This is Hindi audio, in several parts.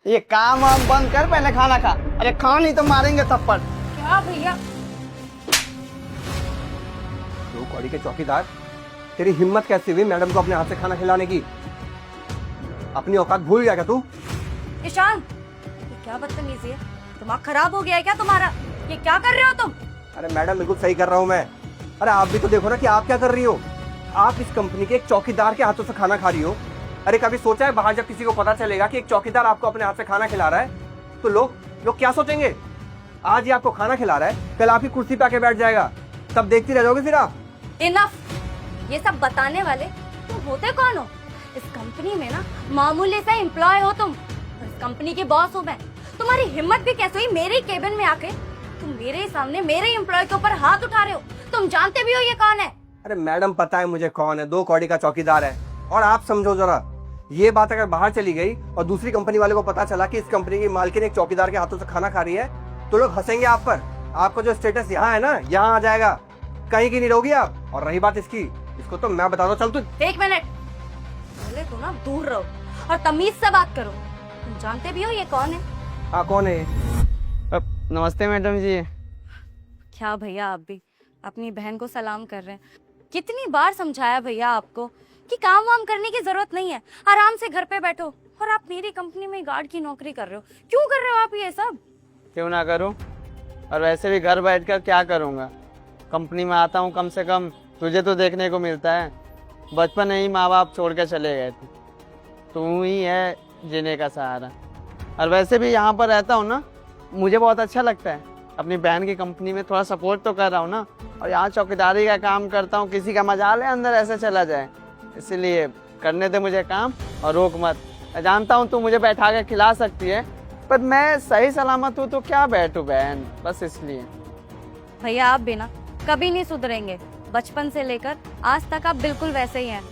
ये काम वाम बंद कर, पहले खाना खा। अरे खा नहीं तो मारेंगे थप्पड़। क्या भैया? दो कौड़ी के चौकीदार, तेरी हिम्मत कैसे हुई मैडम को अपने हाथ से खाना खिलाने की? अपनी औकात भूल गया क्या तू? ईशान, ये क्या बदतमीजी है? दिमाग खराब हो गया है क्या तुम्हारा? ये क्या कर रहे हो तुम? अरे मैडम बिल्कुल सही कर रहा हूँ मैं। अरे आप भी तो देखो ना कि आप क्या कर रही हो। आप इस कंपनी के एक चौकीदार के हाथों से खाना खा रही हो। अरे कभी सोचा है बाहर जब किसी को पता चलेगा कि एक चौकीदार आपको अपने हाथ से खाना खिला रहा है तो लोग क्या सोचेंगे? आज ये आपको खाना खिला रहा है, कल आपकी कुर्सी पे आके बैठ जाएगा, तब देखती रह जाओगे फिर आप। इनफ। ये सब बताने वाले तुम होते कौन हो? इस कंपनी में ना मामूली सा एम्प्लॉय हो तुम, और इस कंपनी की बॉस हूँ मैं। तुम्हारी हिम्मत भी कैसे हुई मेरे केबिन में आके तुम मेरे ही सामने मेरे एम्प्लॉय के ऊपर हाथ उठा रहे हो? तुम जानते भी हो ये कौन है? अरे मैडम पता है मुझे कौन है, दो कौड़ी का चौकीदार है। और आप समझो जरा, ये बात अगर बाहर चली गई और दूसरी कंपनी वाले को पता चला कि इस कंपनी की मालकिन एक चौकीदार के हाथों से खाना खा रही है तो लोग हंसेंगे आप पर। आपका जो स्टेटस यहाँ है ना, यहाँ आ जाएगा, कहीं की नहीं रहोगी आप। और रही बात इसको तो मैं बता दो। चल तू एक मिनट, पहले तो ना दूर रहो और तमीज से बात करो। तुम जानते भी हो ये कौन है? हाँ कौन है? नमस्ते मैडम जी। क्या भैया, आप भी अपनी बहन को सलाम कर रहे हैं? कितनी बार समझाया भैया आपको कि काम वाम करने की जरूरत नहीं है, आराम से घर पे बैठो। और आप मेरी कंपनी में गार्ड की नौकरी कर रहे हो। क्यों कर रहे हो आप ये सब? क्यों ना करूं? और वैसे भी घर बैठकर क्या करूंगा? कंपनी में आता हूं, कम से कम तुझे तो देखने को मिलता है। बचपन में ही माँ बाप छोड़ के चले गए थे, तू ही है जीने का सहारा। और वैसे भी यहाँ पर रहता हूँ ना, मुझे बहुत अच्छा लगता है। अपनी बहन की कंपनी में थोड़ा सपोर्ट तो कर रहा हूँ ना, और यहाँ चौकीदारी का काम करता हूँ। किसी का मजाल है अंदर ऐसे चला जाए, इसीलिए करने दे मुझे काम और रोक मत। मैं जानता हूँ तू मुझे बैठा के खिला सकती है, पर मैं सही सलामत हूँ तो क्या बैठूँ बहन, बस इसलिए। भैया आप भी ना कभी नहीं सुधरेंगे। बचपन से लेकर आज तक आप बिल्कुल वैसे ही हैं।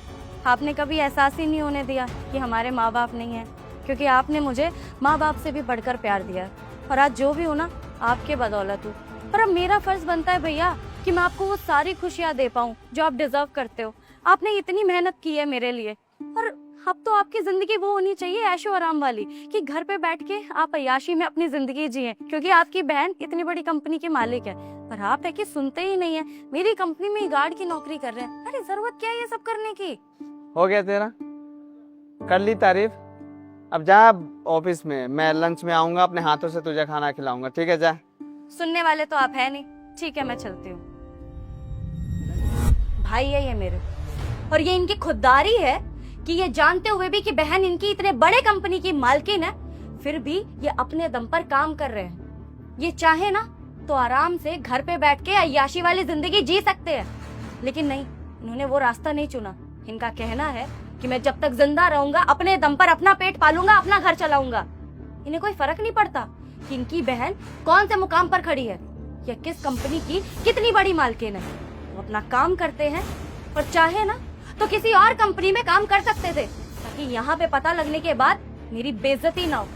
आपने कभी एहसास ही नहीं होने दिया कि हमारे माँ बाप नहीं हैं, क्योंकि आपने मुझे माँ बाप से भी बढ़कर प्यार दिया। और आज जो भी हूँ ना, आपके बदौलत हूँ। पर अब मेरा फर्ज बनता है भैया कि मैं आपको वो सारी खुशियाँ दे पाऊँ जो आप डिजर्व करते हो। आपने इतनी मेहनत की है मेरे लिए, और अब तो आपकी जिंदगी वो होनी चाहिए ऐशो आराम वाली, कि घर पे बैठ के आप अय्याशी में अपनी जिंदगी जिए, क्योंकि आपकी बहन इतनी बड़ी कंपनी की मालिक है। पर आप है कि सुनते ही नहीं है, मेरी कंपनी में गार्ड की नौकरी कर रहे हैं। अरे जरूरत क्या है ये सब करने की? हो गया तेरा, कर ली तारीफ। अब जा ऑफिस में, मैं लंच में आऊंगा, अपने हाथों से तुझे खाना खिलाऊंगा, ठीक है? जा। सुनने वाले तो आप है नहीं। ठीक है, मैं चलती हूँ। भाई है ये मेरे, और ये इनकी खुददारी है कि ये जानते हुए भी कि बहन इनकी इतने बड़े कंपनी की मालकिन है, फिर भी ये अपने दम पर काम कर रहे हैं। ये चाहे ना तो आराम से घर पे बैठ के अय्याशी वाली जिंदगी जी सकते हैं, लेकिन नहीं, इन्होंने वो रास्ता नहीं चुना। इनका कहना है कि मैं जब तक जिंदा रहूंगा अपने दम पर अपना पेट पालूंगा, अपना घर चलाऊंगा। इन्हें कोई फर्क नहीं पड़ता कि इनकी बहन कौन से मुकाम पर खड़ी है या किस कंपनी की कितनी बड़ी मालकिन है। वो अपना काम करते हैं, और चाहे ना तो किसी और कंपनी में काम कर सकते थे, ताकि यहाँ पे पता लगने के बाद मेरी बेइज्जती ना हो।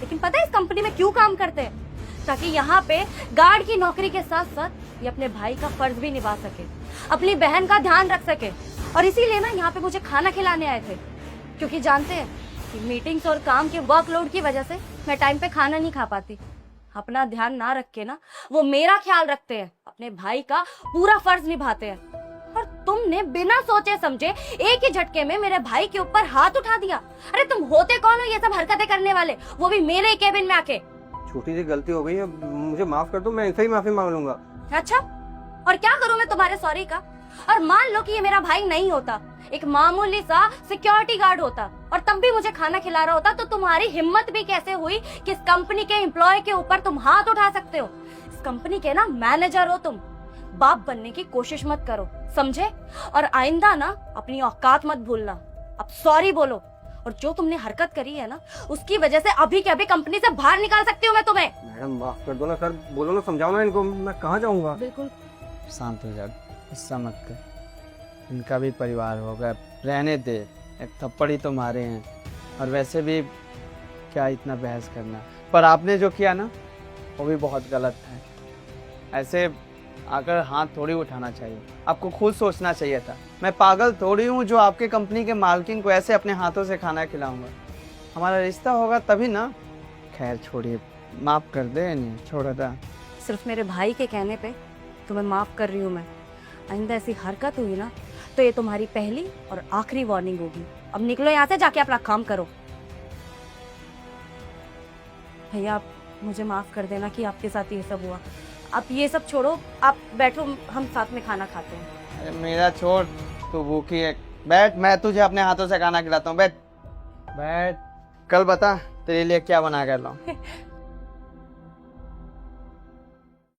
लेकिन पता है इस कंपनी में क्यों काम करते हैं? ताकि यहाँ पे गार्ड की नौकरी के साथ साथ ये अपने भाई का फर्ज भी निभा सके, अपनी बहन का ध्यान रख सके। और इसीलिए ना यहाँ पे मुझे खाना खिलाने आए थे, क्योंकि जानते हैं कि मीटिंग्स और काम के वर्कलोड की वजह से मैं टाइम पे खाना नहीं खा पाती। अपना ध्यान ना रख के ना वो मेरा ख्याल रखते हैं, अपने भाई का पूरा फर्ज निभाते हैं। और तुमने बिना सोचे समझे एक ही झटके में मेरे भाई के ऊपर हाथ उठा दिया। अरे तुम होते कौन हो ये सब हरकतें करने वाले, वो भी मेरे केबिन में आके? छोटी सी गलती हो गई है, मुझे माफ कर दो, मैं इनसे ही माफी मांग लूंगा। अच्छा, और क्या करूं मैं तुम्हारे सॉरी का? और मान लो कि ये मेरा भाई नहीं होता, एक मामूली सा सिक्योरिटी गार्ड होता, और तब भी मुझे खाना खिला रहा होता, तो तुम्हारी हिम्मत भी कैसे हुई कि इस कंपनी के एम्प्लॉय के ऊपर तुम हाथ उठा सकते हो? इस कंपनी के ना मैनेजर हो तुम। बाप बनने की कोशिश मत करो, समझे? और आइंदा ना अपनी औकात मत भूलना। अब सॉरी बोलो, और जो तुमने हरकत करी है ना, उसकी वजह से अभी के अभी कंपनी से बाहर निकाल सकती हूँ मैं तुम्हें। मैडम माफ कर दो ना सर, बोलो ना, समझाओ ना इनको, मैं कहाँ जाऊँगा? बिल्कुल शांत हो जा, गुस्सा मत कर। इनका भी परिवार होगा, रहने दे। एक थप्पड़ ही तो मारे हैं, और वैसे भी क्या इतना बहस करना। पर आपने जो किया ना, वो भी बहुत गलत है। ऐसे आकर हाथ थोड़ी उठाना चाहिए, आपको खुद सोचना चाहिए था। मैं पागल थोड़ी हूँ जो आपके कंपनी के मालकिन को ऐसे अपने हाथों से खाना खिलाऊंगा। हमारा रिश्ता होगा तभी ना, खैर छोड़िए, माफ कर दे, नहीं छोड़ था। सिर्फ मेरे भाई के कहने पे तुम्हें माफ कर रही हूँ मैं। आइंदा ऐसी हरकत हुई ना तो ये तुम्हारी पहली और आखिरी वार्निंग होगी। अब निकलो यहाँ से, जाके अपना काम करो। भैया आप मुझे माफ कर देना कि आपके साथ ये सब हुआ। आप ये सब छोड़ो, आप बैठो, हम साथ में खाना खाते हैं। अरे मेरा छोड़, तू भूखी है, बैठ, मैं तुझे अपने हाथों से खाना खिलाता हूँ, बैठ बैठ। कल बता तेरे लिए क्या बना कर लाऊं।